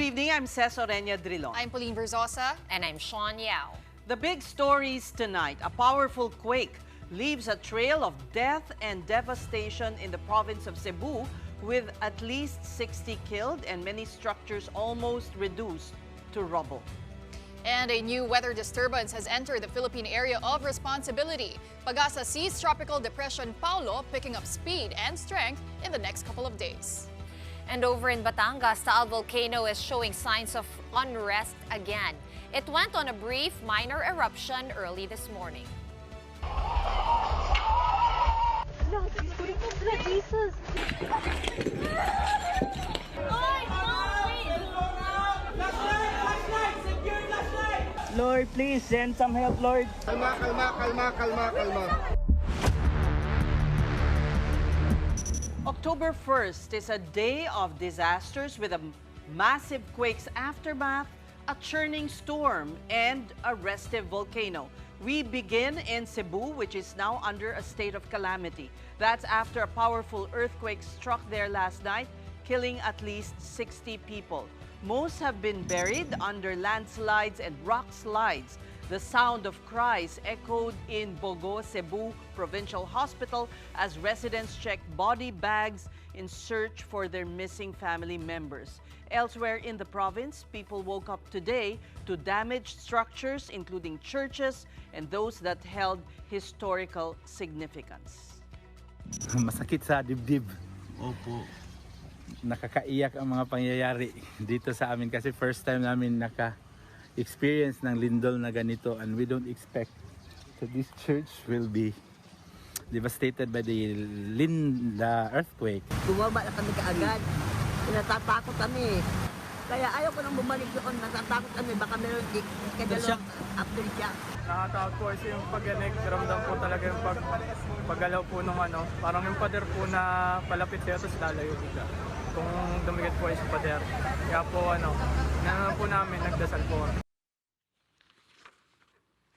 evening, I'm Ces Oreña-Drilon. I'm Pauline Verzosa. And I'm Shawn Yao. The big stories tonight. A powerful quake leaves a trail of death and devastation in the province of Cebu, with at least 60 killed and many structures almost reduced to rubble. And a new weather disturbance has entered the Philippine area of responsibility. Pag-asa sees Tropical Depression Paulo picking up speed and strength in the next couple of days. And over in Batangas, Taal Volcano is showing signs of unrest again. It went on a brief minor eruption early this morning. Jesus! Lord, please send some help, Lord. Kalma, kalma, kalma, kalma, kalma. October 1st is a day of disasters with a massive quake's aftermath, a churning storm, and a restive volcano. We begin in Cebu, which is now under a state of calamity. That's after a powerful earthquake struck there last night, killing at least 60 people. Most have been buried under landslides and rock slides. The sound of cries echoed in Bogo, Cebu Provincial Hospital as residents checked body bags in search for their missing family members. Elsewhere in the province, people woke up today to damaged structures, including churches and those that held historical significance. Masakit sa dibdib. Opo. Nakakaiyak ang mga pangyayari dito sa amin kasi first time namin naka-experience ng lindol na ganito, and we don't expect that this church will be devastated by the earthquake. Bumaba na kami kaagad. Natatakot kami. Kaya ayaw ko nang bumalik doon. Natatakot kami. Baka meron ikadalawang aftershock. Nakatakot po kasi yung pag-ganik, ramdam po talaga yung paggalaw po nung parang yung pader po na palapit sa'yo, tapos lalayo bigla. Kung dumikit po yung pader. Kaya po naman po namin, nagdasal po.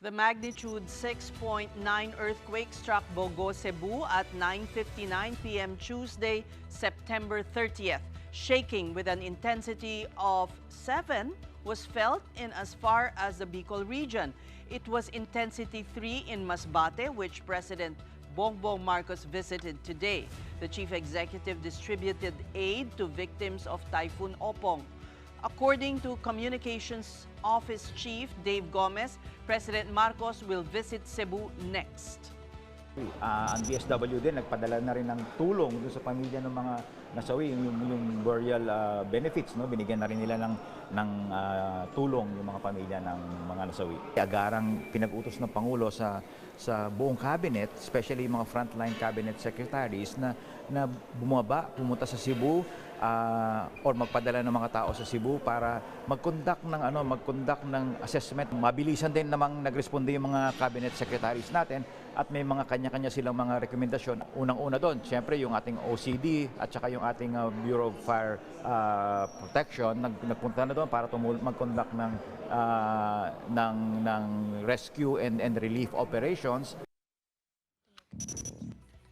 The magnitude 6.9 earthquake struck Bogo, Cebu at 9:59 p.m. Tuesday, September 30th. Shaking with an intensity of 7 was felt in as far as the Bicol region. It was intensity 3 in Masbate, which President Bongbong Marcos visited today. The chief executive distributed aid to victims of Typhoon Opong. According to Communications Office Chief Dave Gomez, President Marcos will visit Cebu next. Ang DSW din nagpadala na rin ng tulong doon sa pamilya ng mga nasawi, yung burial benefits, no? Binigyan na rin nila ng tulong yung mga pamilya ng mga nasawi. Agarang pinag-utos ng Pangulo sa buong cabinet, especially yung mga frontline cabinet secretaries na pumunta sa Cebu or magpadala ng mga tao sa Cebu para mag-conduct ng assessment. Mabilisan din namang nagresponde yung mga cabinet secretaries natin at may mga kanya-kanya silang mga rekomendasyon. Unang-una doon, siyempre yung ating OCD at saka yung ating Bureau of Fire Protection nagpunta na doon para mag-conduct ng rescue and relief operations.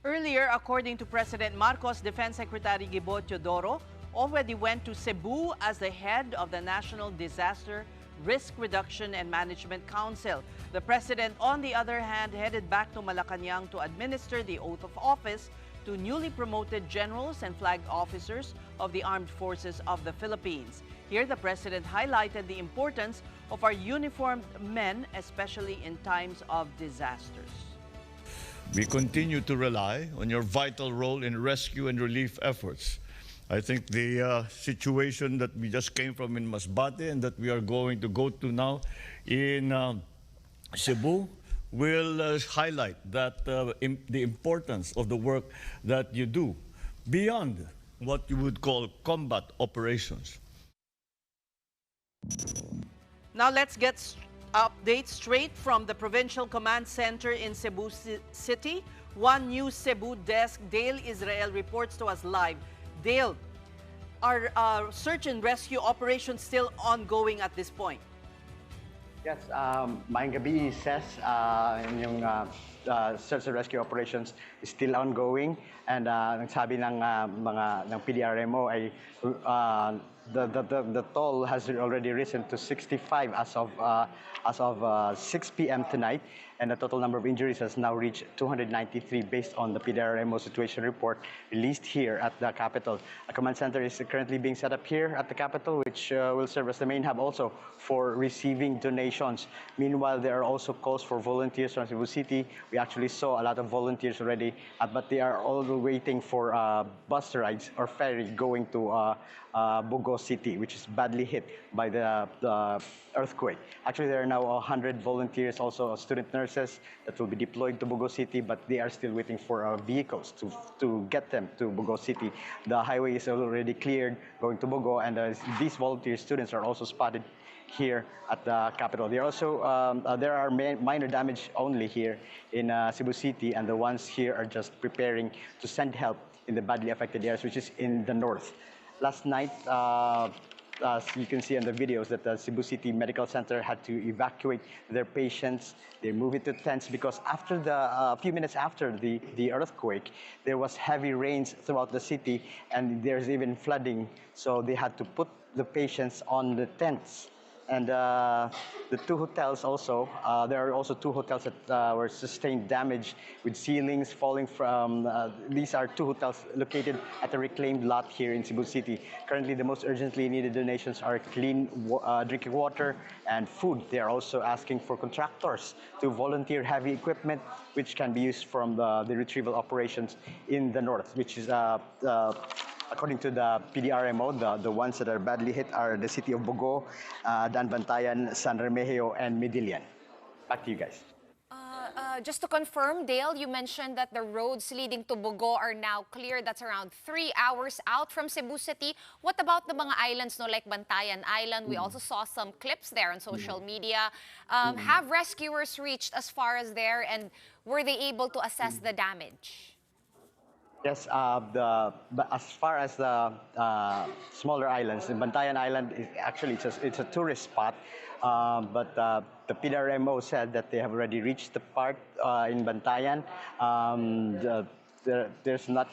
Earlier, according to President Marcos, Defense Secretary Gibo Teodoro already went to Cebu as the head of the National Disaster Risk Reduction and Management Council. The President, on the other hand, headed back to Malacanang to administer the oath of office to newly promoted generals and flag officers of the Armed Forces of the Philippines. Here, the President highlighted the importance of our uniformed men, especially in times of disasters. We continue to rely on your vital role in rescue and relief efforts. I think the situation that we just came from in Masbate and that we are going to go to now in Cebu will highlight that the importance of the work that you do beyond what you would call combat operations. Now let's get updates straight from the Provincial Command Center in Cebu City. One News Cebu desk, Dale Israel, reports to us live. Dale, are search and rescue operations still ongoing at this point? Yes, maayong gabi, Ces. Yung search and rescue operations is still ongoing, and nagsabi ng PDRMO ay the toll has already risen to 65 as of 6 p.m. tonight, and the total number of injuries has now reached 293 based on the PDRMO situation report released here at the capital. A command center is currently being set up here at the capital, which will serve as the main hub also for receiving donations. Meanwhile, there are also calls for volunteers from Cebu City. We actually saw a lot of volunteers already, but they are all waiting for bus rides or ferry going to Bogo City, which is badly hit by the earthquake. Actually, there are now 100 volunteers, also student nurses, that will be deployed to Bogo City, but they are still waiting for vehicles to get them to Bogo City. The highway is already cleared going to Bogo, and these volunteer students are also spotted here at the capital. There are minor damage only here in Cebu City, and the ones here are just preparing to send help in the badly affected areas, which is in the north. Last night, as you can see in the videos, that the Cebu City Medical Center had to evacuate their patients. They moved it to tents because after a few minutes after the earthquake, there was heavy rains throughout the city, and there's even flooding. So they had to put the patients on the tents. And the two hotels also, there are also two hotels that were sustained damage with ceilings falling from, these are two hotels located at a reclaimed lot here in Cebu City. Currently, the most urgently needed donations are clean drinking water and food. They are also asking for contractors to volunteer heavy equipment, which can be used from the retrieval operations in the north, which is according to the PDRMO, the ones that are badly hit are the city of Bogo, Bantayan, San Remigio, and Medillian. Back to you guys. Just to confirm, Dale, you mentioned that the roads leading to Bogo are now clear. That's around 3 hours out from Cebu City. What about the mga islands, no, like Bantayan Island? We also saw some clips there on social media. Have rescuers reached as far as there, and were they able to assess the damage? Yes, as far as the smaller islands, the Bantayan Island is actually it's a tourist spot, but the PDRMO said that they have already reached the part in Bantayan. There's not,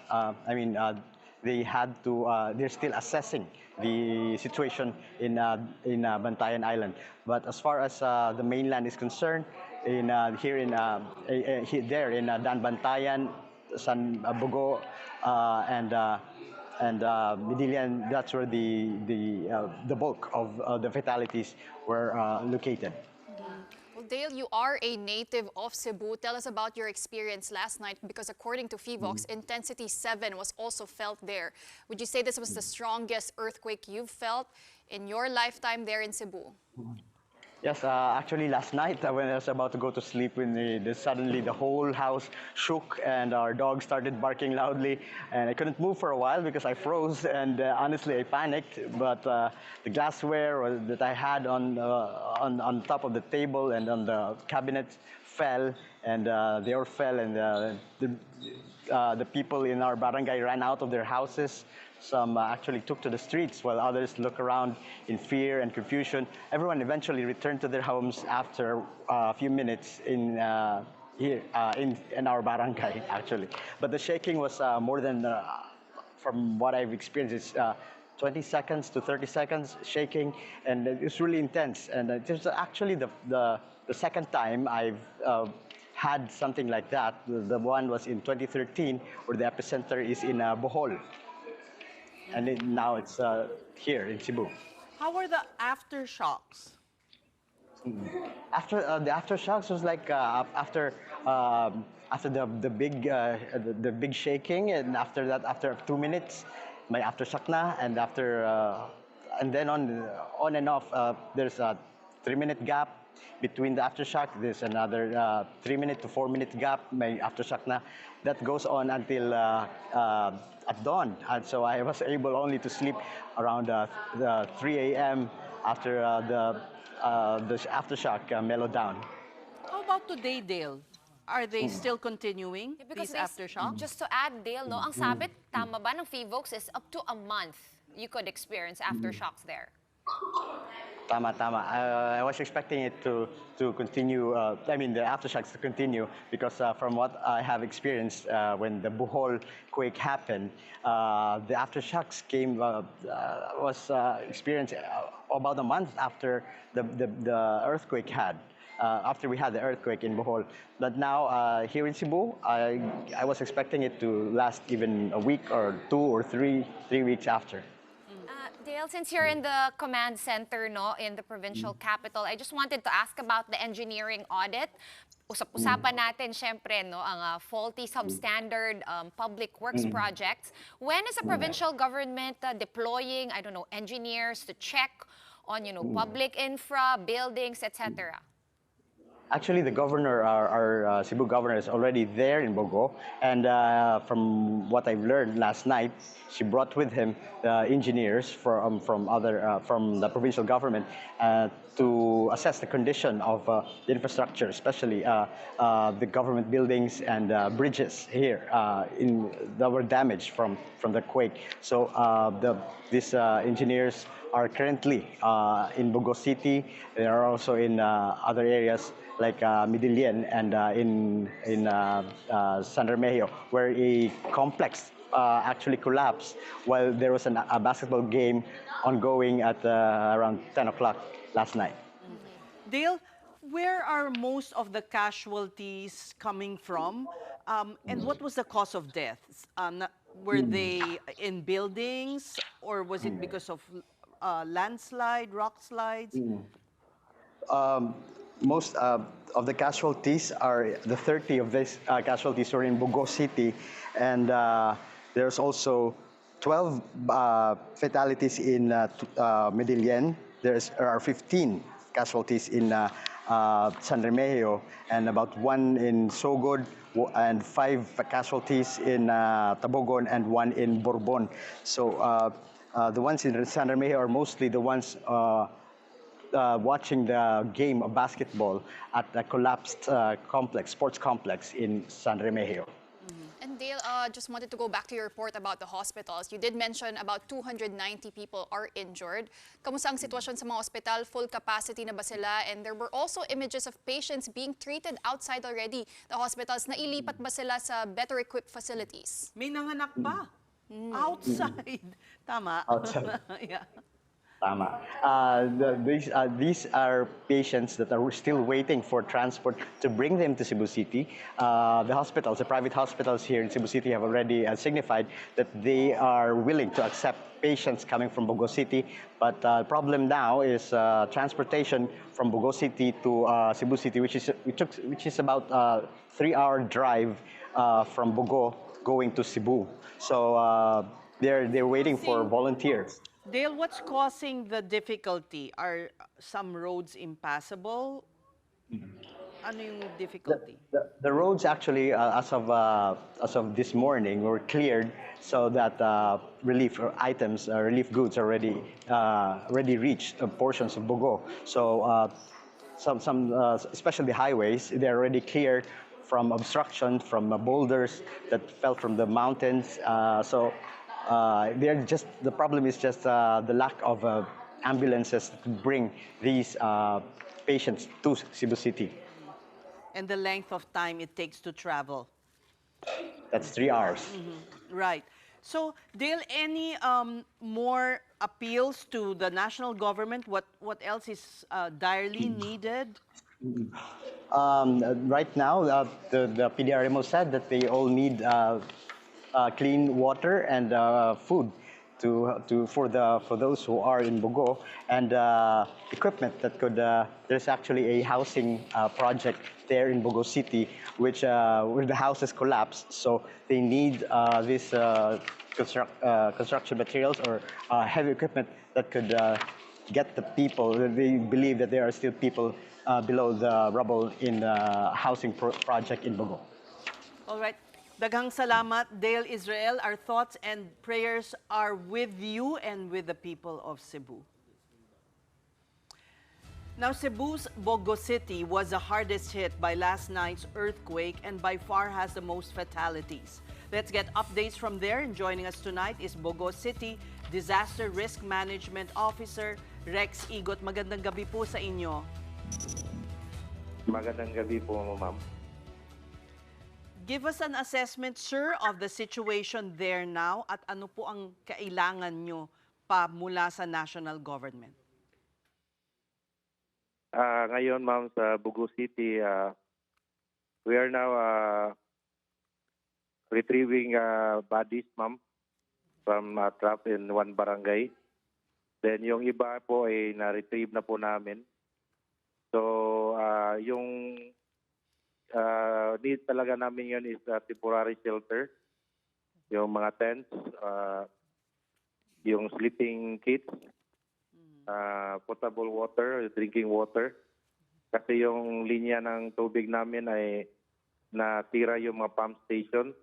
they had to. They're still assessing the situation in Bantayan Island. But as far as the mainland is concerned, here in Dan Bantayan, San Bogo, and Medillian, that's where the bulk of the fatalities were located. Well, Dale, you are a native of Cebu. Tell us about your experience last night, because according to FIVOX, intensity 7 was also felt there. Would you say this was the strongest earthquake you've felt in your lifetime there in Cebu? Yes, actually last night when I was about to go to sleep, suddenly the whole house shook and our dog started barking loudly, and I couldn't move for a while because I froze, and honestly I panicked. But the glassware that I had on top of the table and on the cabinet fell, and they all fell, and the people in our barangay ran out of their houses. Some actually took to the streets, while others looked around in fear and confusion. Everyone eventually returned to their homes after a few minutes in our barangay, actually. But the shaking was more than, from what I've experienced, it's 20 seconds to 30 seconds shaking, and it's really intense. And it was actually the second time I've had something like that. The one was in 2013, where the epicenter is in Bohol. And now it's here in Cebu. How were the aftershocks? After the aftershocks was like after the big shaking, and after that, after 2 minutes, may aftershock na, and and then on and off, there's a 3-minute gap between the aftershock. There's another 3-minute to 4-minute gap, may aftershock na. That goes on until at dawn, and so I was able only to sleep around 3 a.m. after the aftershock mellowed down. How about today, Dale? Are they still continuing, these aftershocks? Just to add, Dale, no, ang sabit, tama ba ng FIVOX is up to a month you could experience aftershocks there. Tama, tama. I was expecting it to continue, I mean, the aftershocks to continue, because from what I have experienced when the Bohol quake happened, the aftershocks was experienced about a month after the earthquake after we had the earthquake in Bohol. But now here in Cebu, I was expecting it to last even a week or 2 or 3 weeks after. Dale, since you're in the command center no, in the provincial capital, I just wanted to ask about the engineering audit. Usap-usapan natin, syempre, no, ang faulty substandard public works projects. When is the provincial government deploying, I don't know, engineers to check on, public infra, buildings, etc.? Actually, the governor, our Cebu governor, is already there in Bogo, and from what I've learned last night, she brought with him engineers from the provincial government to assess the condition of the infrastructure, especially the government buildings and bridges here that were damaged from the quake. So these engineers are currently in Bogo City. They are also in other areas like Medellin and in San Remigio, where a complex actually collapsed while there was a basketball game ongoing at around 10 o'clock last night. Dale, where are most of the casualties coming from? And what was the cause of deaths? Were they in buildings, or was it because of landslide, rock slides? Most of the casualties the 30 of these casualties are in Bogo City, and there's also 12 fatalities in Medellin. There are 15 casualties in San Remigio, and about 1 in Sogod, and 5 casualties in Tabogon, and 1 in Bourbon. So the ones in San Remigio are mostly the ones watching the game of basketball at the collapsed sports complex in San Remigio. And Dale, just wanted to go back to your report about the hospitals. You did mention about 290 people are injured. Kamusta ang sitwasyon sa mga hospital? Full capacity na ba sila? And there were also images of patients being treated outside already. The hospitals, nailipat ba sila sa better equipped facilities? May nanganak pa. Outside. Tama. Outside. Yeah. Tama. These are patients that are still waiting for transport to bring them to Cebu City. The private hospitals here in Cebu City have already signified that they are willing to accept patients coming from Bogo City. But the problem now is transportation from Bogo City to Cebu City, which is about a 3-hour drive from Bogo going to Cebu. So they're waiting for volunteers. Dale, what's causing the difficulty? Are some roads impassable? Ano yung difficulty? The roads actually, as of this morning, were cleared so that relief goods already reached portions of Bogo. So some especially highways, they're already cleared from obstruction, from boulders that fell from the mountains. The problem is just the lack of ambulances to bring these patients to Cebu City. And the length of time it takes to travel. That's 3 hours. Right. So, Dale, any more appeals to the national government? What else is direly needed? Right now, the PDRMO said that they all need clean water and food for those who are in Bogo, and equipment that could. There's actually a housing project there in Bogo City, where the houses collapsed. So they need this construction materials or heavy equipment that could get the people. They believe that there are still people below the rubble in the housing project in Bogo. All right. Daghang salamat, Dale Israel. Our thoughts and prayers are with you and with the people of Cebu. Now, Cebu's Bogo City was the hardest hit by last night's earthquake and by far has the most fatalities. Let's get updates from there. And joining us tonight is Bogo City Disaster Risk Management Officer Rex Igot. Magandang gabi po sa inyo. Magandang gabi po, ma'am. Give us an assessment, sir, of the situation there now at ano po ang kailangan nyo pa mula sa national government? Ngayon, ma'am, sa Bogo City, we are now retrieving bodies, ma'am, from trap in one barangay. Then yung iba po ay na-retrieve na po namin. So, yung need talaga namin yun is temporary shelter. Yung mga tents, yung sleeping kits, potable water, drinking water. Kasi yung linya ng tubig namin ay natira yung mga pump station.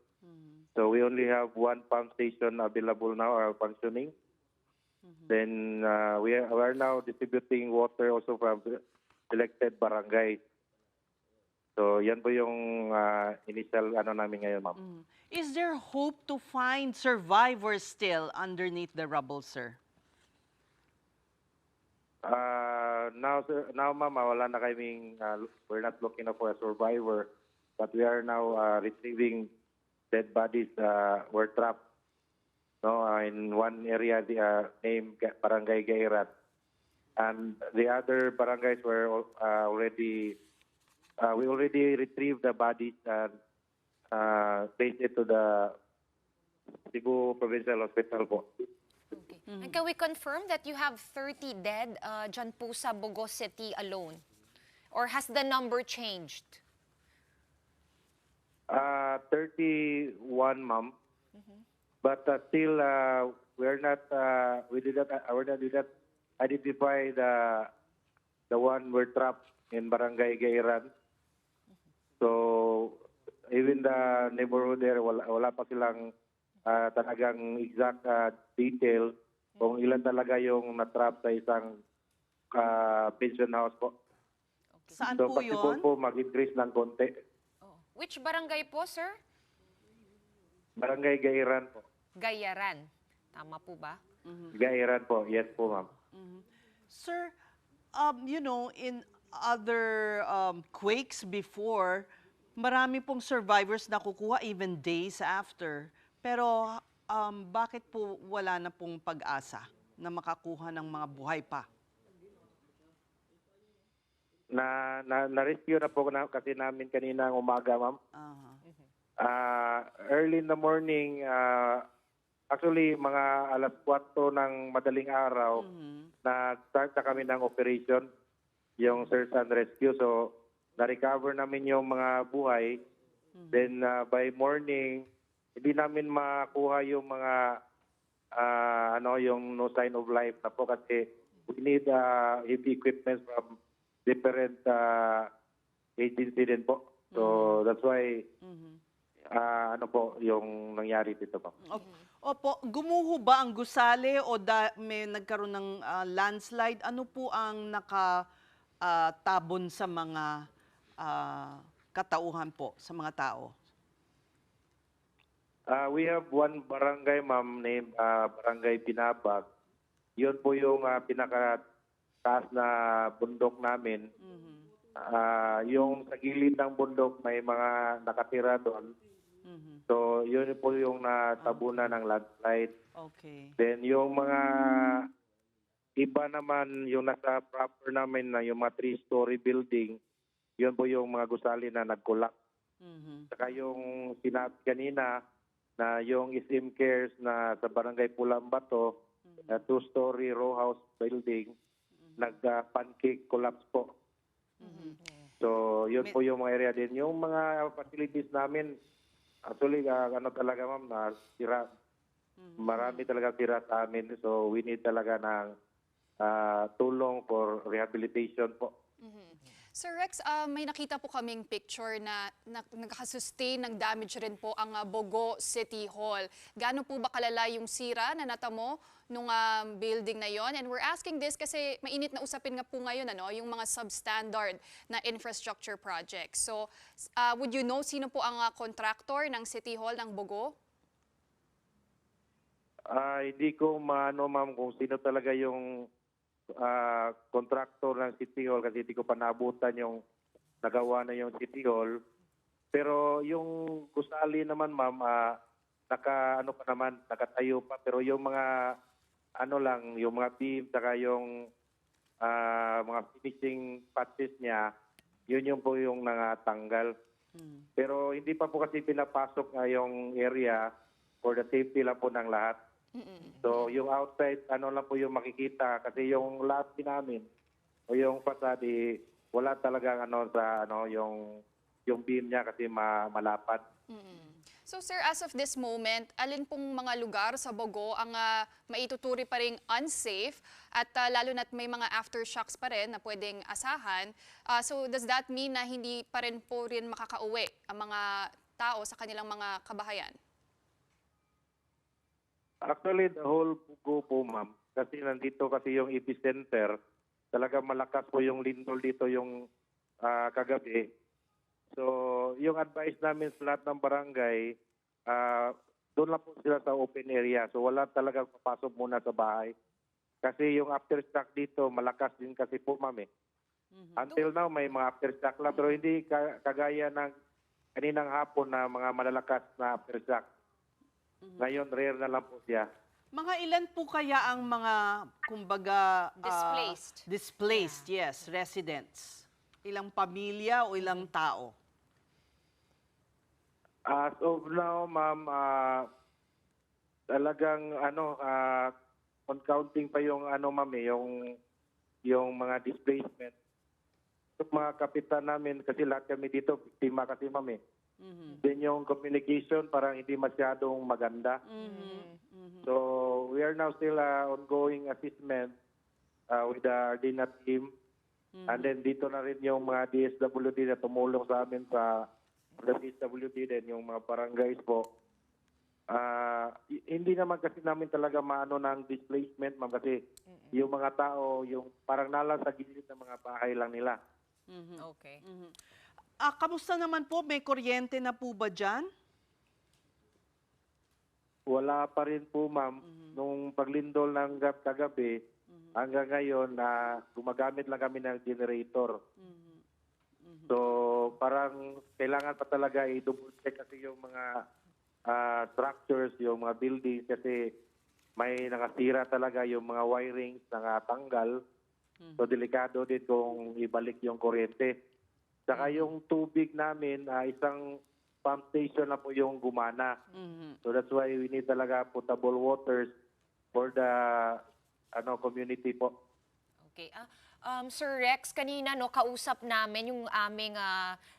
So we only have one pump station available now or functioning. Then we are now distributing water also from selected barangay. So yan po yung initial namin ngayon, ma'am. Is there hope to find survivors still underneath the rubble, sir? Now, ma'am, wala na kaming, we're not looking for a survivor, but we are now retrieving dead bodies were trapped in one area named Barangay Gairat. And the other barangays were already, we already retrieved the bodies and placed it to the Cebu Provincial Hospital po. Okay. And can we confirm that you have 30 dead dyan po sa Bogo City alone? Or has the number changed? 31, ma'am. But still, we're not identify the one we're trapped in Barangay Gairan. So even the neighborhood there, wala pa silang talagang exact detail kung ilan talaga yung na-trap sa isang pension house po. Saan So po possible yun? po mag-increase ng konti. Which barangay po, sir? Barangay Gairan po. Gayaran. Tama po ba? Gairan po, yes po, ma'am. Sir, you know, in other quakes before, marami pong survivors na kukuha even days after. Pero bakit po wala na pong pag-asa na makakuha ng mga buhay pa? Na-rescue na po kasi namin kanina ng umaga, ma'am. Early in the morning, actually mga alas 4 ng madaling araw, nag-start na kami ng operation, yung search and rescue. So, na-recover namin yung mga buhay. Then, by morning, hindi namin makuha yung mga, yung no sign of life na po kasi we need heavy equipment from different agency din po. So, that's why, yung nangyari dito po. Opo, gumuho ba ang gusali o may nagkaroon ng landslide? Ano po ang nakatabon sa mga katauhan po, sa mga tao? We have one barangay, ma'am, named Barangay Binabag. Yun po yung pinakataas na bundok namin. Yung sa gilid ng bundok, may mga nakatira doon. So, yun po yung natabunan ng landslide. Okay. Then, yung mga iba naman, yung nasa proper namin na yung mga 3-story building, yun po yung mga gusali na nag-collapse. Saka yung sinabi kanina, na yung SM Cares na sa Barangay Pulambato, na 2-story row house building, nag-pancake collapse po. So, yun po yung mga area din. Yung mga facilities namin, actually, talaga, ma'am, na sira. Marami talaga sira sa amin. So, we need talaga ng tulong for rehabilitation po. Sir Rex, may nakita po kaming picture na nakakasustain ng damage rin po ang Bogo City Hall. Gaano po ba kalala yung sira na natamo nung building na yon? And we're asking this kasi mainit na usapin nga po ngayon yung mga substandard na infrastructure projects. So, would you know sino po ang contractor ng City Hall ng Bogo? Hindi ko maano, ma'am, kung sino talaga yung kontraktor ng City Hall kasi hindi ko pa naabutan yung nagawa na yung City Hall. Pero yung gusali naman, ma'am, nakatayo pa. Pero yung mga, yung mga beam, saka yung mga finishing patches niya, yun po yung nangatanggal. Pero hindi pa po kasi pinapasok yung area for the safety lang po ng lahat. So yung outside, lang po yung makikita kasi yung lahat namin o yung facade, wala talagang yung beam niya kasi malapad. So sir, as of this moment, alin pong mga lugar sa Bogo ang maituturi pa ring unsafe at lalo na't may mga aftershocks pa rin na pwedeng asahan. So does that mean na hindi pa rin po rin makakauwi ang mga tao sa kanilang mga kabahayan? Actually, the whole Bogo po, ma'am, kasi nandito kasi yung epicenter, talagang malakas po yung lindol dito yung kagabi. So, yung advice namin sa lahat ng barangay, doon lang po sila sa open area. So, wala talagang papasok muna sa bahay. Kasi yung aftershock dito, malakas din kasi po, ma'am. Until now, may mga aftershock lang. Pero hindi kagaya ng kaninang hapon na mga malalakas na aftershock. Ngayon, rare na lang po siya. Mga ilan po kaya ang mga, kumbaga, displaced, yes, residents? Ilang pamilya o ilang tao? As of now, ma'am, talagang on counting pa yung ma'am, yung mga displacement. Yung mga kapitan namin, kasi lahat kami dito, biktima kasi, ma'am. Then yung communication parang hindi masyadong maganda. So we are now still ongoing assessment with the Ardina team. And then dito na rin yung mga DSWD na tumulong sa amin sa DSWD din, yung mga barangays po. Hindi naman kasi namin talaga maano ng displacement, ma'am, kasi yung mga tao, yung parang nala sa gilid ng mga bahay lang nila. Okay. Kamusta naman po? May kuryente na po ba dyan? Wala pa rin po, ma'am. Nung paglindol ng kagabi, hanggang ngayon, gumagamit lang kami ng generator. So, parang kailangan pa talaga i-double check kasi yung mga structures, yung mga buildings, kasi may nakasira talaga yung mga wirings, nakatanggal. So, delikado din kung ibalik yung kuryente. Saka yung tubig namin, isang pump station na po yung gumana. So that's why we need talaga potable waters for the community po. Okay. Sir Rex, kanina kausap namin yung aming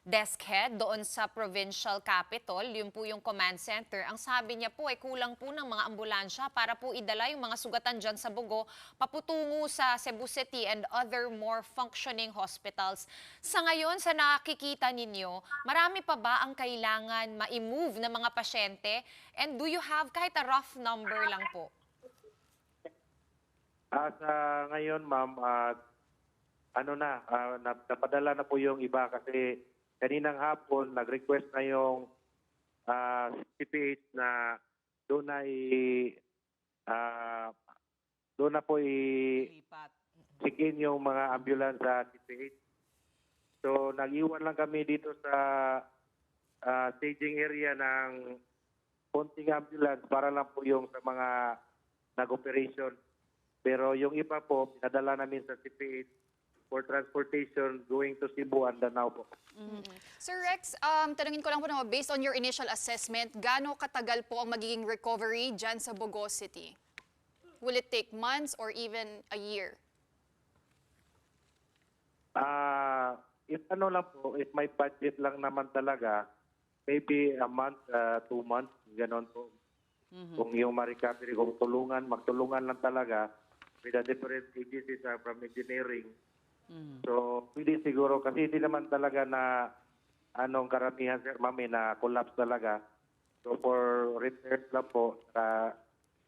desk head doon sa provincial capital, yun po yung command center. Ang sabi niya po ay kulang po ng mga ambulansya para po idala yung mga sugatan dyan sa Bogo paputungo sa Cebu City and other more functioning hospitals. Sa ngayon, sa nakikita ninyo, marami pa ba ang kailangan ma-move ng mga pasyente? And do you have kahit a rough number lang po? Ngayon, ma'am, napadala na po yung iba kasi kaninang hapon nag-request na yung CPH na doon na po i-check-in yung mga ambulance sa CPH. So nag-iwan lang kami dito sa staging area ng konting ambulance para lang po yung sa mga nag-operation. Pero yung iba po, pinadala namin sa CPH for transportation going to Cebu and Danao po. Sir Rex, tanungin ko lang po naman, based on your initial assessment, gaano katagal po ang magiging recovery dyan sa Bogo City? Will it take months or even a year? If may budget lang naman talaga, maybe a month, 2 months, ganon po. Kung yung ma-recovery, kung magtulungan lang talaga with the different agencies from engineering. So, pwede siguro, kasi hindi naman talaga na karamihan, sir, mami, na collapse talaga. So, for repairs lang po,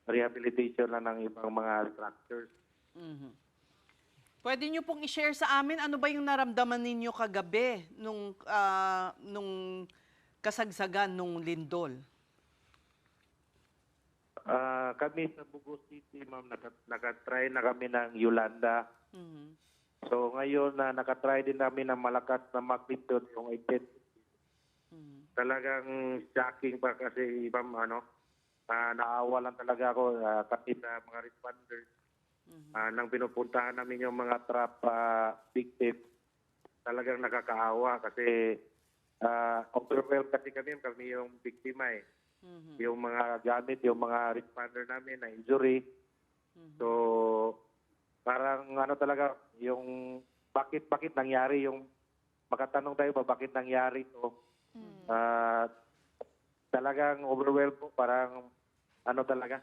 rehabilitation lang ng ibang mga structures. Pwede nyo pong i-share sa amin ano ba yung naramdaman ninyo kagabi nung kasagsagan nung lindol? Kami sa Bogo City, ma'am, nakatry na kami ng Yolanda. So ngayon na nakatry din namin ng malakas na magnitude yung intensity. Talagang shocking pa kasi ma'am, naawa lang talaga ako pati sa mga responders. Nang pinupuntahan namin yung mga trap victim, talagang nakakaawa kasi overwhelmed kasi kami yung biktima eh. Yung mga gamit, yung mga responder namin na injury. So parang talaga yung bakit nangyari yung makatanong tayo ba bakit nangyari to. Talagang overwhelmed po, parang talaga.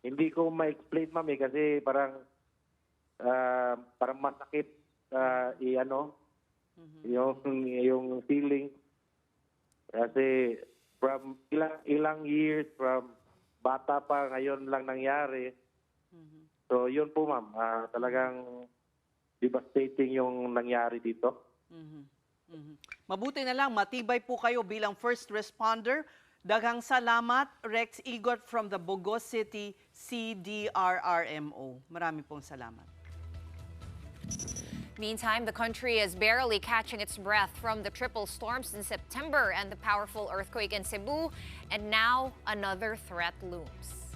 Hindi ko ma-explain ma'am kasi parang masakit yung feeling. Kasi from ilang years, from bata pa ngayon lang nangyari. So yun po ma'am, talagang devastating yung nangyari dito. Mabuti na lang, matibay po kayo bilang first responder. Daghang salamat, Rex Igot from the Bogo City CDRRMO. Marami pong salamat. Meantime, the country is barely catching its breath from the triple storms in September and the powerful earthquake in Cebu, and now another threat looms.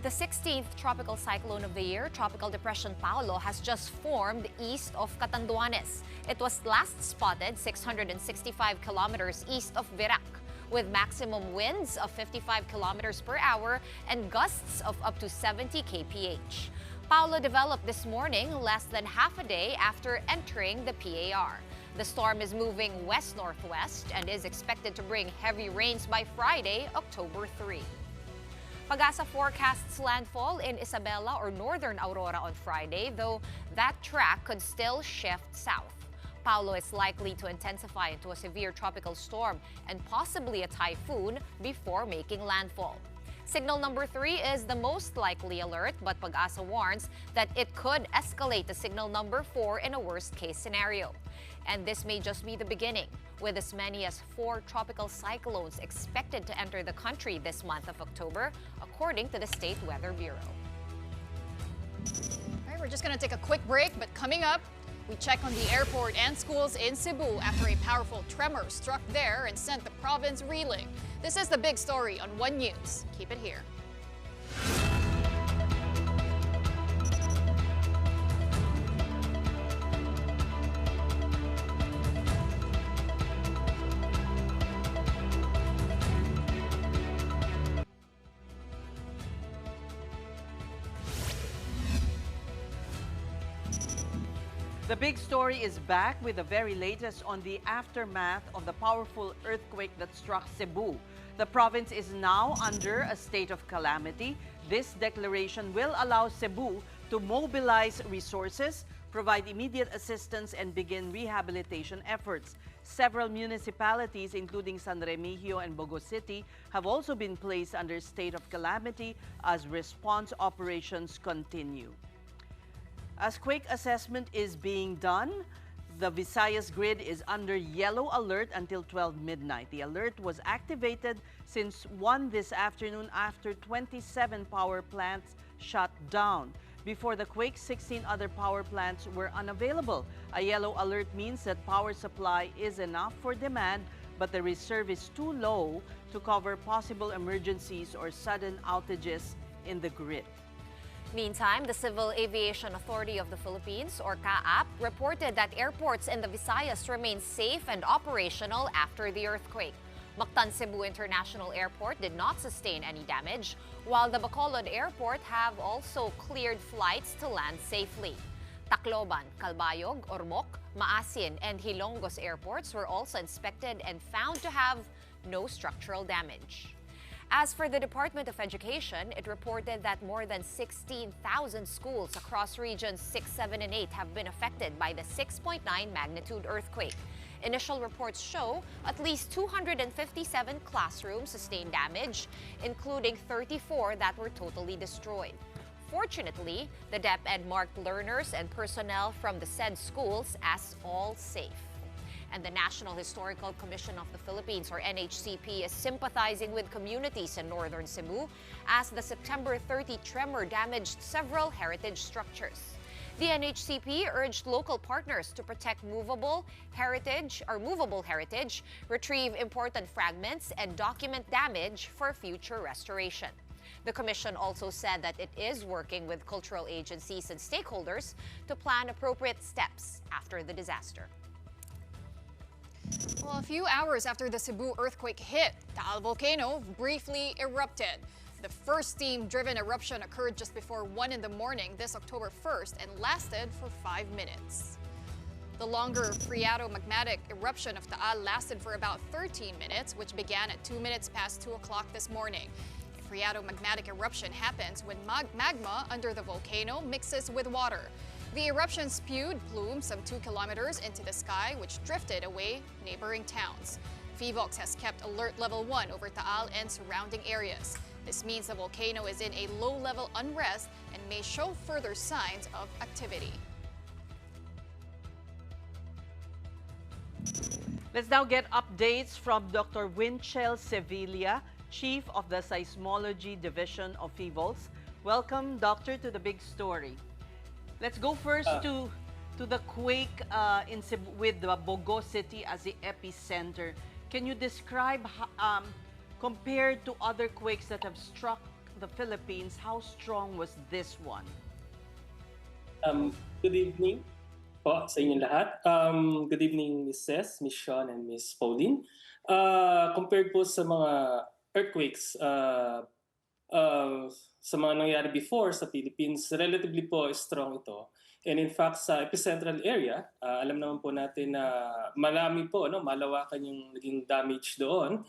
The 16th tropical cyclone of the year, Tropical Depression Paulo, has just formed east of Catanduanes. It was last spotted 665 kilometers east of Virac, with maximum winds of 55 kilometers per hour and gusts of up to 70 kph. Paulo developed this morning, less than half a day after entering the PAR. The storm is moving west-northwest and is expected to bring heavy rains by Friday, October 3. Pag-asa forecasts landfall in Isabela or northern Aurora on Friday, though that track could still shift south. Paulo is likely to intensify into a severe tropical storm and possibly a typhoon before making landfall. Signal number 3 is the most likely alert, but Pag-asa warns that it could escalate to signal number 4 in a worst-case scenario. And this may just be the beginning, with as many as 4 tropical cyclones expected to enter the country this month of October, according to the State Weather Bureau. All right, we're just going to take a quick break, but coming up, we check on the airport and schools in Cebu after a powerful tremor struck there and sent the province reeling. This is the big story on One News. Keep it here. The big story is back with the very latest on the aftermath of the powerful earthquake that struck Cebu. The province is now under a state of calamity. This declaration will allow Cebu to mobilize resources, provide immediate assistance, and begin rehabilitation efforts. Several municipalities, including San Remigio and Bogo City, have also been placed under state of calamity as response operations continue. As quake assessment is being done, the Visayas grid is under yellow alert until 12 midnight. The alert was activated since 1 this afternoon after 27 power plants shut down. Before the quake, 16 other power plants were unavailable. A yellow alert means that power supply is enough for demand, but the reserve is too low to cover possible emergencies or sudden outages in the grid. Meantime, the Civil Aviation Authority of the Philippines, or CAAP, reported that airports in the Visayas remain safe and operational after the earthquake. Mactan Cebu International Airport did not sustain any damage, while the Bacolod Airport have also cleared flights to land safely. Tacloban, Calbayog, Ormoc, Maasin, and Hilongos airports were also inspected and found to have no structural damage. As for the Department of Education, it reported that more than 16,000 schools across regions 6, 7, and 8 have been affected by the 6.9 magnitude earthquake. Initial reports show at least 257 classrooms sustained damage, including 34 that were totally destroyed. Fortunately, the DepEd marked learners and personnel from the said schools as all safe. And the National Historical Commission of the Philippines, or NHCP, is sympathizing with communities in northern Cebu as the September 30 tremor damaged several heritage structures. The NHCP urged local partners to protect movable heritage, retrieve important fragments, and document damage for future restoration. The commission also said that it is working with cultural agencies and stakeholders to plan appropriate steps after the disaster. Well, a few hours after the Cebu earthquake hit, Taal volcano briefly erupted. The first steam-driven eruption occurred just before 1 in the morning this October 1st and lasted for 5 minutes. The longer phreatomagmatic eruption of Taal lasted for about 13 minutes, which began at 2 minutes past 2 o'clock this morning. A phreatomagmatic eruption happens when magma under the volcano mixes with water. The eruption spewed plumes some 2 kilometers into the sky, which drifted away neighboring towns. PHIVOX has kept alert level 1 over Taal and surrounding areas. This means the volcano is in a low-level unrest and may show further signs of activity. Let's now get updates from Dr. Winchell Sevilla, Chief of the Seismology Division of PHIVOX. Welcome, Doctor, to the Big Story. Let's go first to the quake in Cebu, with the Bogo City as the epicenter. Can you describe, compared to other quakes that have struck the Philippines, how strong was this one? Good evening po sa inyong lahat. Good evening, Ms. Ces, Ms. Shawn, and Ms. Pauline. Compared po sa mga earthquakes sa mga nangyari before sa Philippines, relatively po strong ito. And in fact, sa epicentral area, alam naman po natin na marami po, malawakan yung naging damage doon.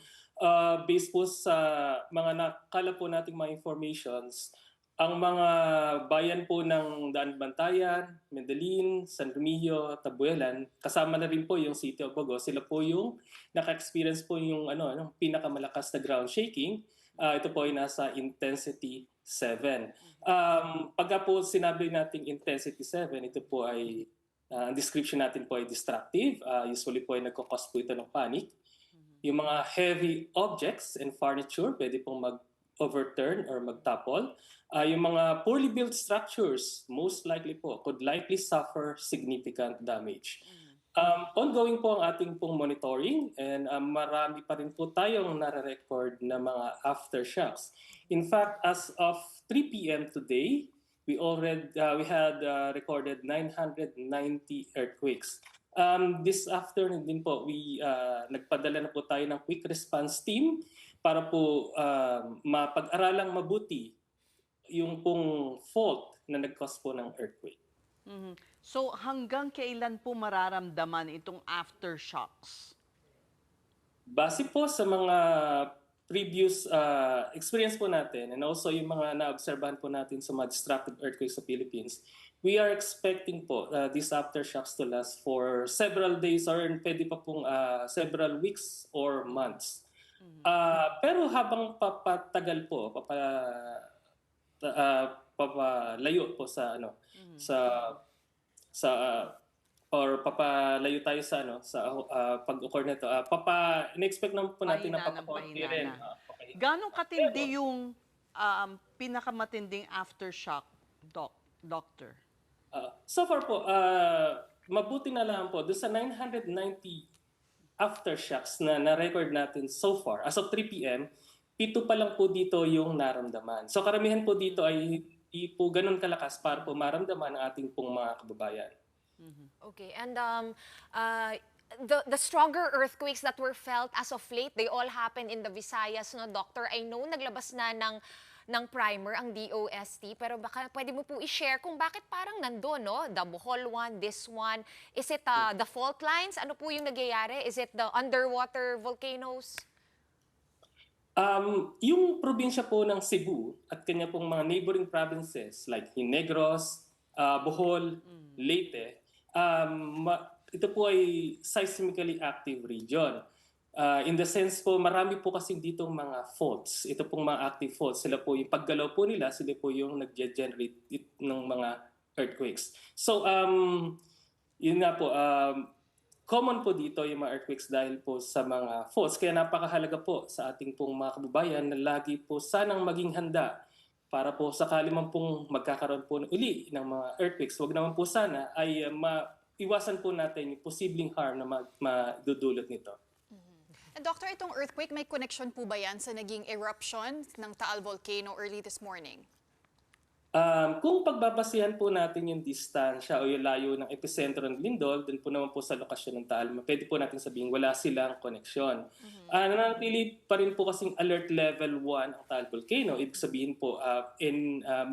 Based po sa mga nakala po nating mga informations, ang mga bayan po ng Daan Bantayan, Medellin, San Remigio, Tabuelan, kasama na rin po yung City of Bogo, sila po yung naka-experience po yung pinakamalakas na ground shaking. Ito po ay nasa intensity 7. Pagka po sinabi nating intensity 7, ito po ay, ang description natin po ay destructive. Usually po ay nagkakos po ito ng panic. Yung mga heavy objects and furniture, pwede pong mag-overturn or mag-topple. Yung mga poorly built structures, most likely po, could likely suffer significant damage. Ongoing po ang ating pong monitoring and marami pa rin po tayong nare-record na mga aftershocks. In fact, as of 3 p.m. today, we had recorded 990 earthquakes. This afternoon din po, nagpadala na po tayo ng quick response team para po mapag-aralang mabuti yung pong fault na nag-cause po ng earthquake. So hanggang kailan po mararamdaman itong aftershocks? Base po sa mga previous experience po natin and also yung mga na-obserbahan po natin sa mga destructive earthquakes sa Philippines, we are expecting po these aftershocks to last for several days or pwede pa pong several weeks or months. Pero habang papatagal po, papalayo po sa or papalayo tayo sa pag-occur nito. In-expect naman po natin na papakonti rin. Gano'ng katindi yung pinakamatinding aftershock, Doctor? So far po, mabuti na lang po. Doon sa 990 aftershocks na na-record natin so far, as of 3 p.m., 7 pa lang po dito yung naramdaman. So karamihan po dito ay hindi po ganun kalakas para po maramdaman ang ating pong mga kababayan. Okay, and the stronger earthquakes that were felt as of late, they all happen in the Visayas, no, Doctor? I know naglabas na ng primer ang DOST, pero baka pwede mo po i-share kung bakit parang nandun, no? The Bohol one, this one. Is it the fault lines? Ano po yung nagyayari? Is it the underwater volcanoes? Yung probinsya po ng Cebu at kanya pong mga neighboring provinces like Negros, Bohol, Leyte, ito po ay seismically active region. In the sense po, marami po kasi ditong mga faults. Ito pong mga active faults. Sila po yung paggalaw po nila, sila po yung nag-generate ng mga earthquakes. So, yun nga po, common po dito yung mga earthquakes dahil po sa mga faults. Kaya napakahalaga po sa ating pong mga kababayan na lagi po sanang maging handa para po sakali man pong magkakaroon po uli ng mga earthquakes. Huwag naman po sana ay iwasan po natin yung posibleng harm na madudulot nito. And Doctor, itong earthquake, may connection po ba yan sa naging eruption ng Taal Volcano early this morning? Kung pagbabasihan po natin yung distansya o yung layo ng epicentro ng lindol, dun po naman po sa lokasyon ng Taal, pwede po natin sabihin wala silang koneksyon. Nananatili pa rin po kasing alert level 1 ang Taal Volcano. Ibig sabihin po,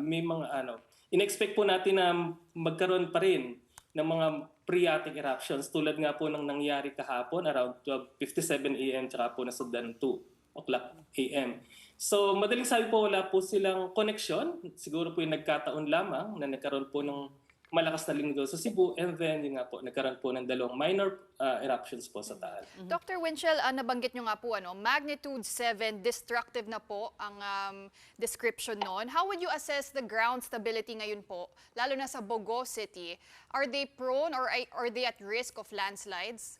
may mga in-expect po natin na magkaroon pa rin ng mga phreatic eruptions tulad nga po ng nangyari kahapon around 12:57 a.m. tsaka po nasundan 2 o'clock a.m. So, madaling sabi po, wala po silang connection. Siguro po yung nagkataon lamang na nagkaroon po ng malakas na lindol sa Cebu and then yung nga po, nagkaroon po ng dalawang minor eruptions po sa Taal. Dr. Winchell, nabanggit nyo nga po, magnitude 7, destructive na po ang description noon. How would you assess the ground stability ngayon po, lalo na sa Bogo City? Are they prone or are they at risk of landslides?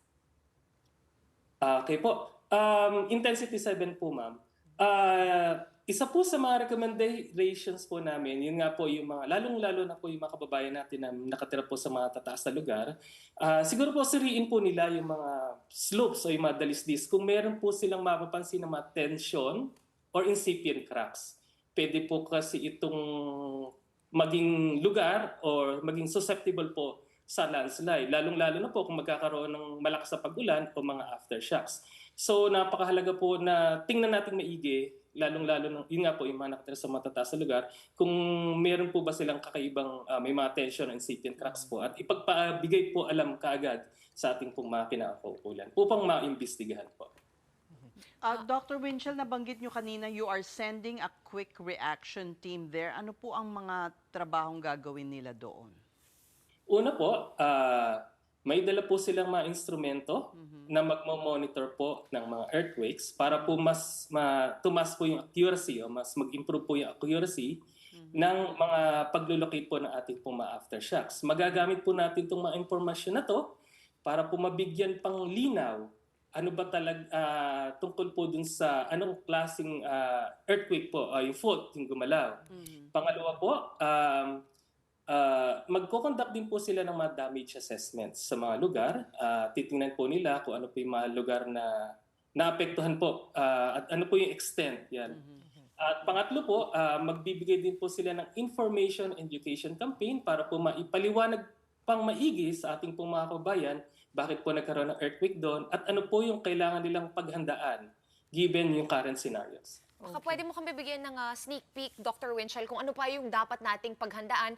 Okay po. Intensity 7 po, ma'am. Isa po sa mga recommendations po namin, yun nga po yung mga, lalong-lalo na po yung mga kababayan natin na nakatira po sa mga tataas na lugar, siguro po suriin po nila yung mga slopes o yung mga dalisdis. Kung meron po silang mapapansin na mga tension or incipient cracks, pwede po kasi itong maging lugar or maging susceptible po sa landslide. Lalong-lalo na po kung magkakaroon ng malakas na pag-ulan o mga aftershocks. So napakahalaga po na tingnan natin maigi, lalong-lalo yun nga po yung mga nakatira sa matataas na lugar, kung meron po ba silang kakaibang may mga tension and incipient cracks po at ipagpabigay po alam kaagad sa ating pong mga kinakaukulan upang maimbestigahan po. Dr. Winchell, nabanggit nyo kanina you are sending a quick reaction team there. Ano po ang mga trabahong gagawin nila doon? Una po, may dala po silang mga instrumento na magmo-monitor po ng mga earthquakes para po mas tumas po yung accuracy o mas mag-improve po yung accuracy ng mga paglulocate po ng ating po mga aftershocks. Magagamit po natin itong mga informasyon na to para po mabigyan pang linaw ano ba tungkol po dun sa anong klaseng earthquake po, yung fault, yung gumalaw. Pangalawa po, magko-conduct din po sila ng mga damage assessments sa mga lugar. Titingnan po nila kung ano po yung mga lugar na naapektuhan po at ano po yung extent. Yan. At pangatlo po, magbibigay din po sila ng information education campaign para po maipaliwanag pang maigi sa ating pong mga kababayan bakit po nagkaroon ng earthquake doon at ano po yung kailangan nilang paghandaan given yung current scenarios. Baka pwede mo kami bigyan ng sneak peek, Dr. Winchell, kung ano pa yung dapat nating paghandaan.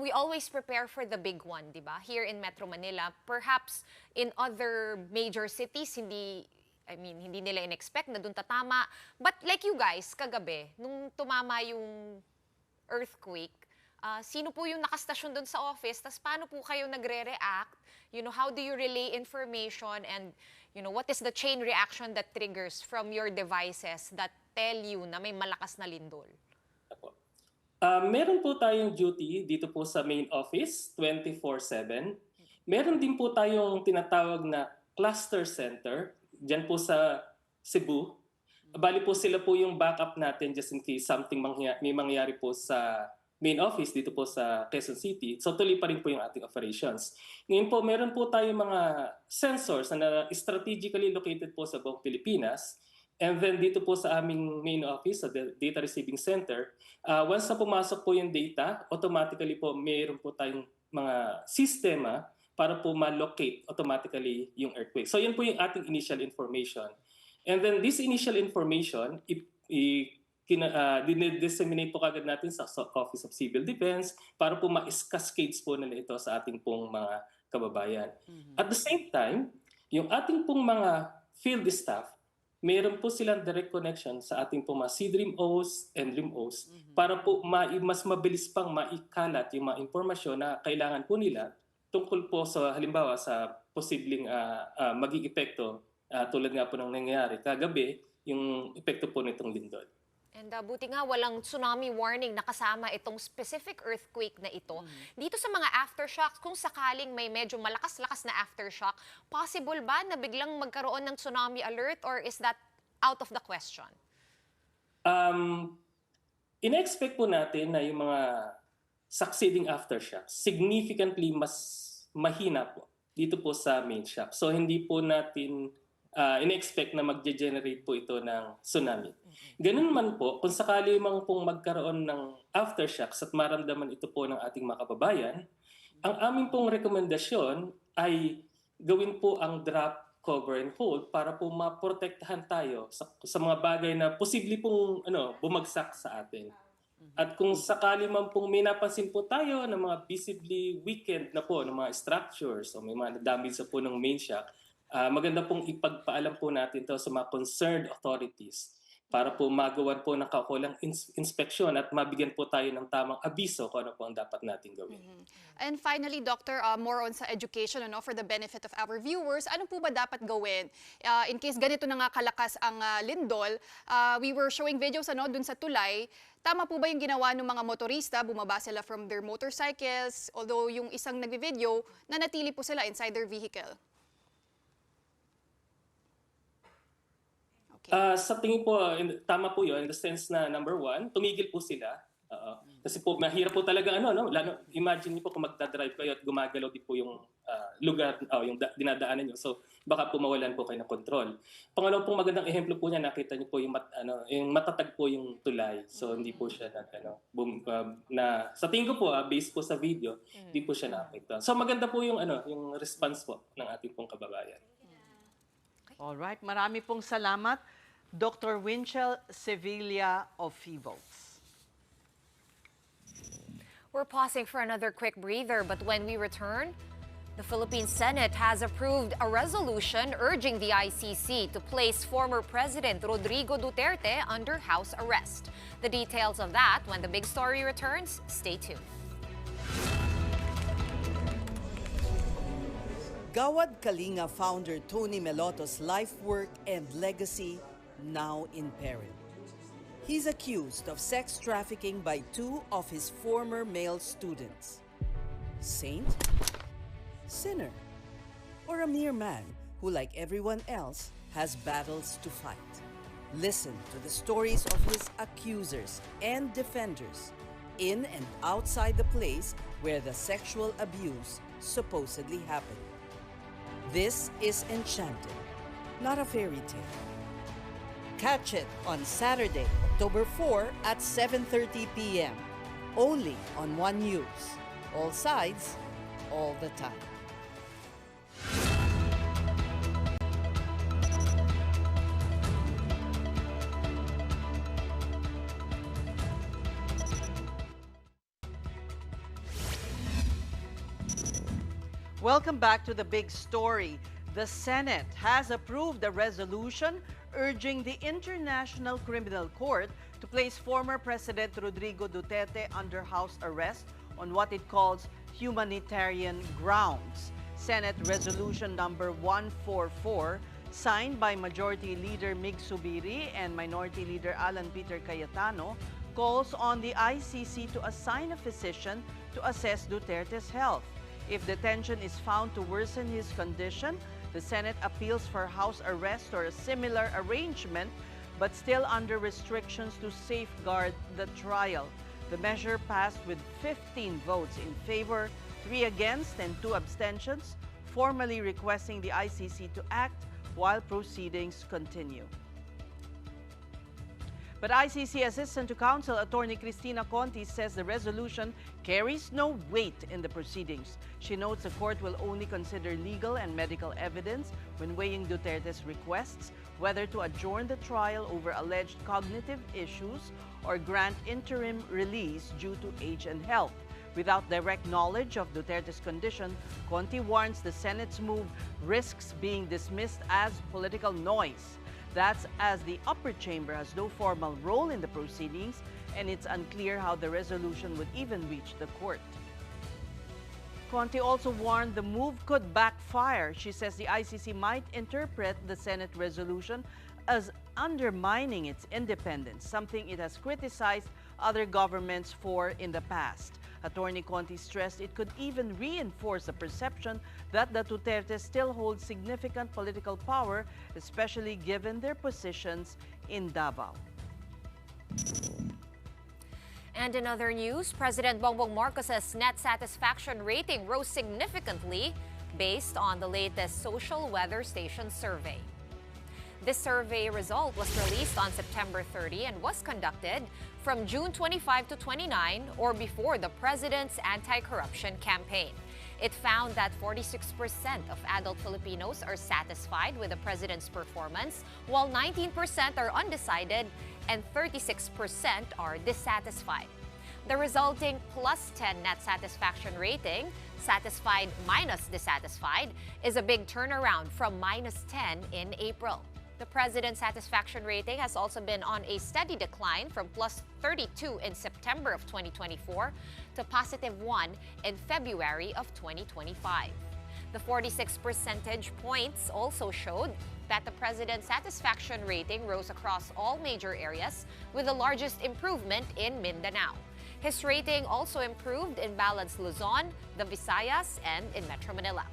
We always prepare for the big one, di ba? Here in Metro Manila. Perhaps in other major cities, hindi nila in-expect na doon tatama. But like you guys, kagabi, nung tumama yung earthquake, sino po yung nakastasyon doon sa office? Tas paano po kayo nagre-react? How do you relay information? And what is the chain reaction that triggers from your devices that tell you na may malakas na lindol? Meron po tayong duty dito po sa main office, 24/7. Meron din po tayong tinatawag na cluster center, dyan po sa Cebu. Bali po sila po yung backup natin just in case may mangyari po sa main office dito po sa Quezon City. So tuloy pa rin po yung ating operations. Ngayon po, meron po tayong mga sensors na strategically located po sa buong Pilipinas. And then dito po sa aming main office, sa Data Receiving Center, once na pumasok po yung data, automatically po mayroon po tayong mga sistema para po ma-locate automatically yung earthquake. So yun po yung ating initial information. And then this initial information, disseminate po kagad natin sa Office of Civil Defense para po ma-cascades po nila ito sa ating pong mga kababayan. At the same time, yung ating pong mga field staff, meron po silang direct connection sa ating pong mga CDRIM-Os and RIM-Os para po mas mabilis pang maikalat yung mga impormasyon na kailangan po nila tungkol po sa halimbawa sa posibleng maging epekto tulad nga po ng nangyayari kagabi, yung epekto po nitong lindol. And buti nga walang tsunami warning na kasama itong specific earthquake na ito. Dito sa mga aftershocks, kung sakaling may medyo malakas-lakas na aftershock, possible ba na biglang magkaroon ng tsunami alert or is that out of the question? Ina-expect po natin na yung mga succeeding aftershocks significantly mas mahina po dito po sa main shock. So hindi po natin ina-expect na mag-generate po ito ng tsunami. Ganun man po, kung sakali mang pong magkaroon ng aftershocks at maramdaman ito po ng ating mga kababayan, ang aming pong rekomendasyon ay gawin po ang drop, cover, and hold para po maprotektahan tayo sa mga bagay na posible pong bumagsak sa atin. At kung sakali man pong may napansin po tayo ng mga visibly weakened na po ng mga structures o may mga damage sa po ng main shock, maganda pong ipagpaalam po natin to sa mga concerned authorities para po magawan po ng kaukulang inspeksyon at mabigyan po tayo ng tamang abiso kung ano po ang dapat natin gawin. And finally, Doctor, more on sa education for the benefit of our viewers, ano po ba dapat gawin? In case ganito na nga kalakas ang lindol, we were showing videos dun sa tulay. Tama po ba yung ginawa ng mga motorista? Bumaba sila from their motorcycles, although yung isang nagvi-video, nanatili po sila inside their vehicle. Sa tingin po, tama po yun, in the sense na number one, tumigil po sila. Kasi po, mahirap po talaga, imagine niyo po kung magdadrive kayo at gumagalaw din po yung lugar, yung dinadaanan niyo. So, baka po mawalan po kayo ng control. Pangalawa pong magandang ehemplo po niya, nakita niyo po yung, yung matatag po yung tulay. So, hindi po siya sa tingin ko po, based po sa video, hindi po siya naapektuhan. So, maganda po yung, yung response po ng ating pong kababayan. Alright, marami pong salamat, Dr. Winchell Sevilla of PHIVOLCS. We're pausing for another quick breather, but when we return, the Philippine Senate has approved a resolution urging the ICC to place former President Rodrigo Duterte under house arrest. The details of that when the big story returns. Stay tuned. Gawad Kalinga founder Tony Meloto's life work and legacy now in peril. He's accused of sex trafficking by two of his former male students. Saint? Sinner? Or a mere man who, like everyone else, has battles to fight? Listen to the stories of his accusers and defenders in and outside the place where the sexual abuse supposedly happened. This is Enchanted, not a fairy tale. Catch it on Saturday, October 4 at 7:30 p.m. Only on One News. All sides, all the time. Welcome back to the big story. The Senate has approved a resolution urging the International Criminal Court to place former President Rodrigo Duterte under house arrest on what it calls humanitarian grounds. Senate Resolution number 144, signed by Majority Leader Mig Subiri and Minority Leader Alan Peter Cayetano, calls on the ICC to assign a physician to assess Duterte's health. If detention is found to worsen his condition, the Senate appeals for house arrest or a similar arrangement, but still under restrictions to safeguard the trial. The measure passed with 15 votes in favor, 3 against, and 2 abstentions, formally requesting the ICC to act while proceedings continue. But ICC Assistant to Counsel Attorney Cristina Conti says the resolution carries no weight in the proceedings. She notes the court will only consider legal and medical evidence when weighing Duterte's requests, whether to adjourn the trial over alleged cognitive issues or grant interim release due to age and health. Without direct knowledge of Duterte's condition, Conti warns the Senate's move risks being dismissed as political noise. That's as the upper chamber has no formal role in the proceedings, and it's unclear how the resolution would even reach the court. Conti also warned the move could backfire. She says the ICC might interpret the Senate resolution as undermining its independence, something it has criticized other governments for in the past. Attorney Conti stressed it could even reinforce the perception that the Duterte still holds significant political power, especially given their positions in Davao. And in other news, President Bongbong Marcos's net satisfaction rating rose significantly based on the latest social weather station survey. This survey result was released on September 30 and was conducted from June 25 to 29 or before the president's anti-corruption campaign. It found that 46% of adult Filipinos are satisfied with the president's performance, while 19% are undecided and 36% are dissatisfied. The resulting +10 net satisfaction rating, satisfied minus dissatisfied, is a big turnaround from -10 in April. The president's satisfaction rating has also been on a steady decline from +32 in September of 2024 to +1 in February of 2025. The 46 percentage points also showed that the president's satisfaction rating rose across all major areas, with the largest improvement in Mindanao. His rating also improved in Balanced Luzon, the Visayas, and in Metro Manila.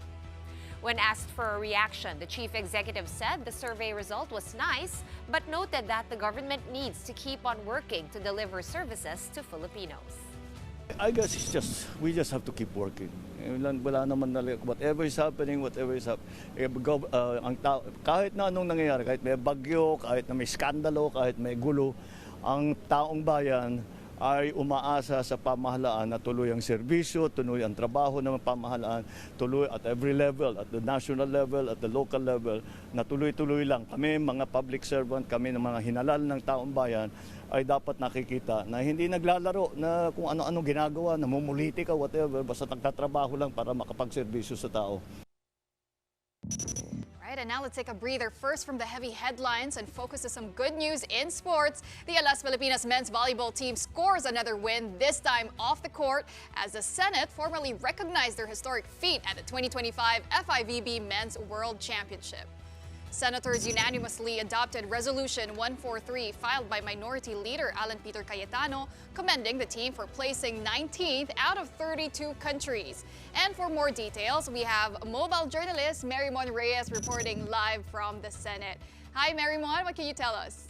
When asked for a reaction, the chief executive said the survey result was nice, but noted that the government needs to keep on working to deliver services to Filipinos. I guess we just have to keep working. Wala naman whatever is happening, kahit na anong nangyayari, kahit may bagyo, kahit na may skandalo, kahit may gulo, ang taong bayan ay umaasa sa pamahalaan na tuloy ang serbisyo, tuloy ang trabaho ng pamahalaan, tuloy at every level, at the national level, at the local level, na tuloy-tuloy lang. Kami, mga public servant, kami ng mga hinalal ng taong bayan, ay dapat nakikita na hindi naglalaro na kung ano-ano ginagawa, namumulitika, whatever, basta nagtatrabaho lang para makapagserbisyo sa tao. And now let's take a breather first from the heavy headlines and focus to some good news in sports. The Alas Pilipinas men's volleyball team scores another win, this time off the court, as the Senate formally recognized their historic feat at the 2025 FIVB Men's World Championship. Senators unanimously adopted Resolution 143 filed by Minority Leader Alan Peter Cayetano, commending the team for placing 19th out of 32 countries. And for more details, we have mobile journalist Marymon Reyes reporting live from the Senate. Hi Marymon, what can you tell us?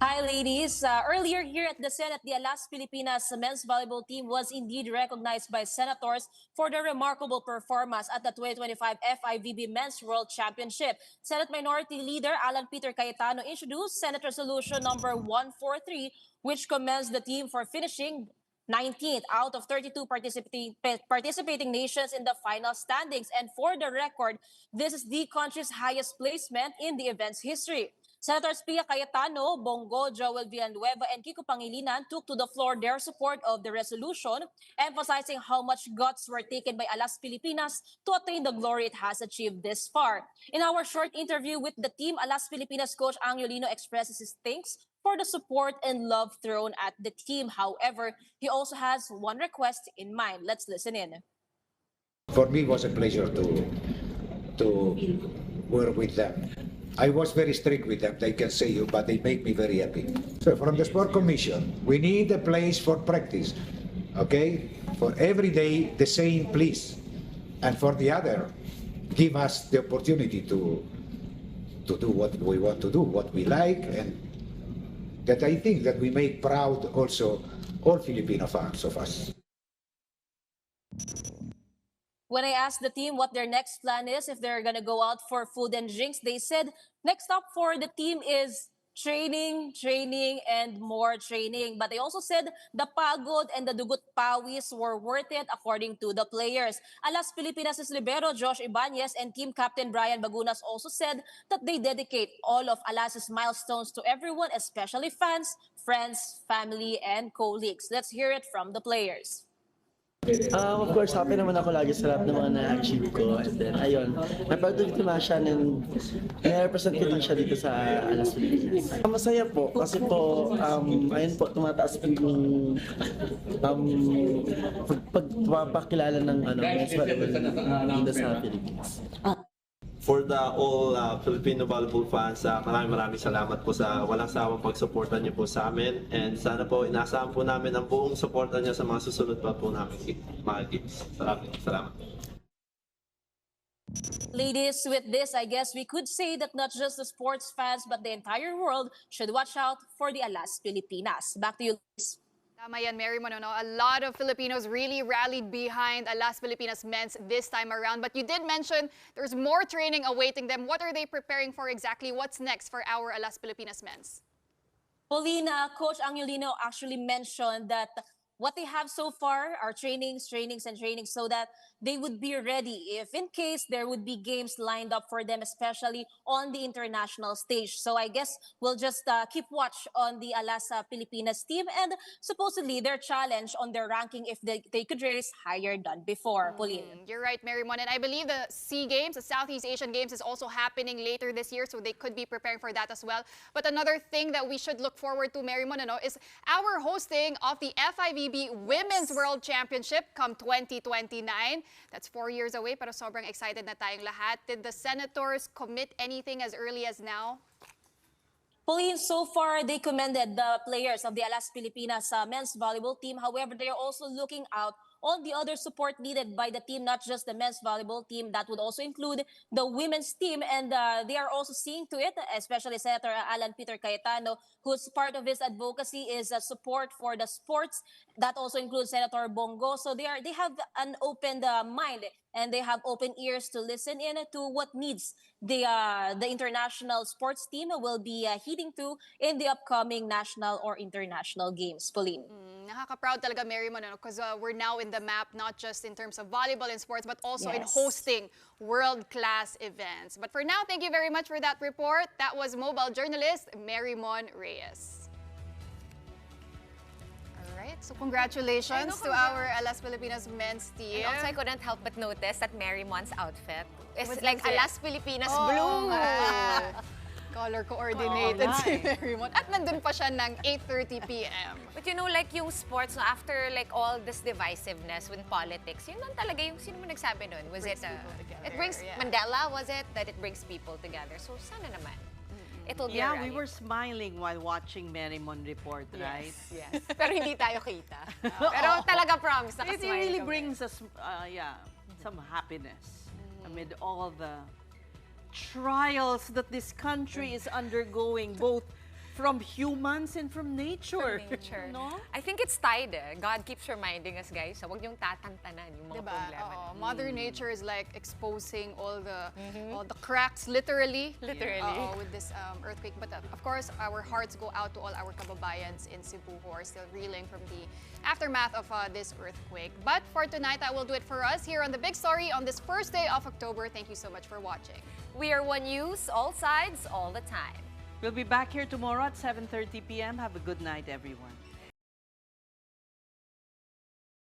Hi ladies, earlier here at the Senate, the Alas Pilipinas men's volleyball team was indeed recognized by senators for their remarkable performance at the 2025 FIVB Men's World Championship. Senate Minority Leader Alan Peter Cayetano introduced Senate Resolution number 143, which commends the team for finishing 19th out of 32 participating nations in the final standings. And for the record, this is the country's highest placement in the event's history. Senators Pia Cayetano, Bongo, Joel Villanueva, and Kiko Pangilinan took to the floor their support of the resolution, emphasizing how much guts were taken by Alas Pilipinas to attain the glory it has achieved this far. In our short interview with the team, Alas Pilipinas coach Angiolino expresses his thanks for the support and love thrown at the team. However, he also has one request in mind. Let's listen in. For me, it was a pleasure to work with them. I was very strict with them, they can say you, but they make me very happy. So from the Sport Commission, we need a place for practice, okay? For every day, the same please. And for the other, give us the opportunity to do what we want to do, what we like, and that I think that we make proud also all Filipino fans of us. When I asked the team what their next plan is, if they're going to go out for food and drinks, they said next up for the team is training, and more training. But they also said the pagod and the dugut pawis were worth it according to the players. Alas Pilipinas' libero Josh Ibanez and team captain Brian Bagunas also said that they dedicate all of Alas's milestones to everyone, especially fans, friends, family, and colleagues. Let's hear it from the players. Of course, happy naman ako lagi sa lahat ng mga na-achieve ko. And then, ayun, napagdugtuma siya and na-represent ko din siya dito sa Alas Pilipinas. Masaya po kasi po, ayun po, tumataas po yung pagpapakilala ng men's volleyball dito sa Pilipinas. for the all Filipino volleyball fans, maraming salamat po sa walang sawang pagsuporta niyo po sa amin. And sana po, inaasahan po namin ang buong suporta niyo sa mga susunod pa po namin mga games. Salamat. Ladies, with this, I guess we could say that not just the sports fans, but the entire world should watch out for the Alas Pilipinas. Back to you, Liz. Tama yan, Mary Mon, no? A lot of Filipinos really rallied behind Alas Pilipinas men's this time around. But you did mention there's more training awaiting them. What are they preparing for exactly? What's next for our Alas Pilipinas men's? Pauline, Coach Angulino actually mentioned that what they have so far are trainings, so that they would be ready if in case there would be games lined up for them, especially on the international stage. So I guess we'll just keep watch on the Alas Pilipinas team and supposedly their challenge on their ranking if they could raise higher than before. Pauline. You're right, Mary Mon. And I believe the SEA Games, the Southeast Asian Games, is also happening later this year, so they could be preparing for that as well. But another thing that we should look forward to, Mary Mon, is our hosting of the FIVB Women's World Championship come 2029. That's 4 years away, pero sobrang excited na tayong lahat. Did the Senators commit anything as early as now? Pauline, so far they commended the players of the Alas Pilipinas men's volleyball team. However, they are also looking out on the other support needed by the team, not just the men's volleyball team. That would also include the women's team. And they are also seeing to it, especially Senator Alan Peter Cayetano, whose part of his advocacy is support for the sports. That also includes Senator Bongo. So they have an open mind and they have open ears to listen in to what needs the international sports team will be heeding to in the upcoming national or international games. Pauline. Nakaka-proud talaga, Mary Mon, because we're now in the map, not just in terms of volleyball and sports, but also in Yes. hosting world-class events. But for now, thank you very much for that report. That was mobile journalist Mary Mon Reyes. All right, so congratulations to our Alas Pilipinas men's team. And also, I couldn't help but notice that Mary Mon's outfit is Was like it? Alas Pilipinas Oo blue. nga. Color coordinated Oo nga si eh. Mary Mon. At nandun pa siya ng 8:30 p.m. But you know, like yung sports, no, after like all this divisiveness with politics, yun lang talaga yung sino mo nagsabi nun? Was Brings it, people together, it brings, yeah. Mandela, was it? That it brings people together. So sana naman. It'll be Yeah, a we rally. were smiling while watching Mary Mon report, right? Yes. Pero hindi tayo kita. Pero talaga promise, It nakasmile really kami. brings us, some happiness amid all the trials that this country is undergoing, both from humans and from nature. From nature. No? I think it's tied eh. God keeps reminding us, guys, so wag niyong tatantanan yung mga Diba? problema. Oo, Mother Nature is like exposing all the cracks, literally. Literally. With this earthquake. But of course, our hearts go out to all our kababayans in Cebu who are still reeling from the aftermath of this earthquake. But for tonight, that will do it for us here on The Big Story on this first day of October. Thank you so much for watching. We are One News, all sides, all the time. We'll be back here tomorrow at 7:30 p.m. Have a good night, everyone.